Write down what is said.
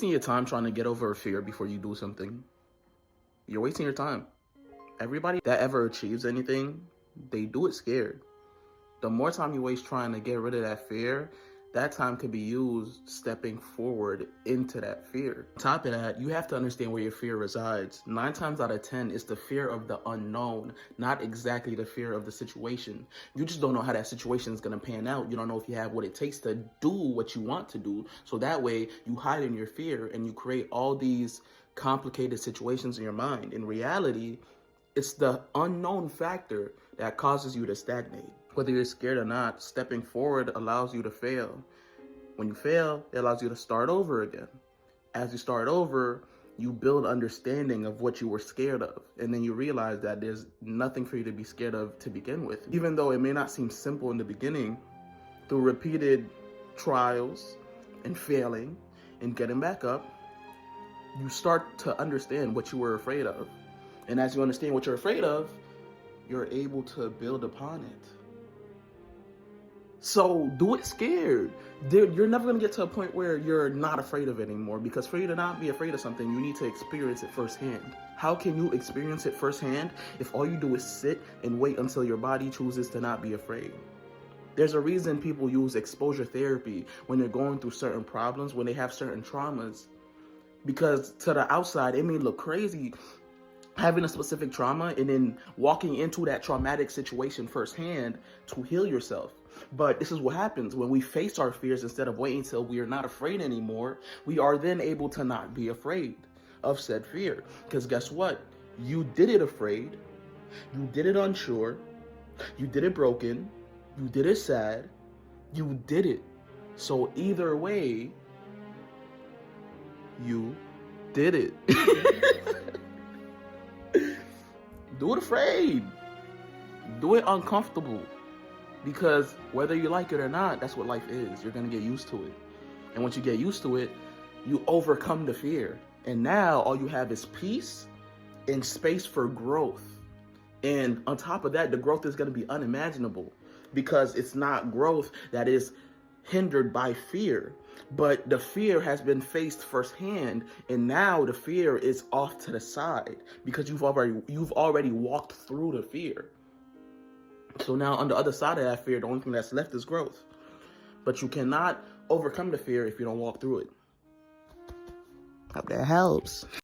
wasting your time trying to get over a fear before you do something. You're wasting your time. Everybody that ever achieves anything, they do it scared. The more time you waste trying to get rid of that fear, that time could be used stepping forward into that fear. On top of that, you have to understand where your fear resides. 9 times out of 10, it's the fear of the unknown, not exactly the fear of the situation. You just don't know how that situation is going to pan out. You don't know if you have what it takes to do what you want to do. So that way, you hide in your fear and you create all these complicated situations in your mind. In reality, it's the unknown factor that causes you to stagnate. Whether you're scared or not, stepping forward allows you to fail. When you fail, it allows you to start over again. As you start over, you build understanding of what you were scared of. And then you realize that there's nothing for you to be scared of to begin with. Even though it may not seem simple in the beginning, through repeated trials and failing and getting back up, you start to understand what you were afraid of. And as you understand what you're afraid of, you're able to build upon it. So do it scared. You're never going to get to a point where you're not afraid of it anymore, because for you to not be afraid of something, you need to experience it firsthand. How can you experience it firsthand if all you do is sit and wait until your body chooses to not be afraid? There's a reason people use exposure therapy when they're going through certain problems, when they have certain traumas. Because to the outside, it may look crazy having a specific trauma and then walking into that traumatic situation firsthand to heal yourself. But this is what happens when we face our fears. Instead of waiting until we are not afraid anymore, we are then able to not be afraid of said fear. Because guess what? You did it afraid. You did it unsure. You did it broken. You did it sad. You did it. So either way, you did it. Do it afraid. Do it uncomfortable. Because whether you like it or not, that's what life is. You're going to get used to it. And once you get used to it, you overcome the fear. And now all you have is peace and space for growth. And on top of that, the growth is going to be unimaginable, because it's not growth that is hindered by fear, but the fear has been faced firsthand, and now the fear is off to the side because you've already walked through the fear. So now on the other side of that fear, the only thing that's left is growth. But you cannot overcome the fear if you don't walk through it. Hope that helps.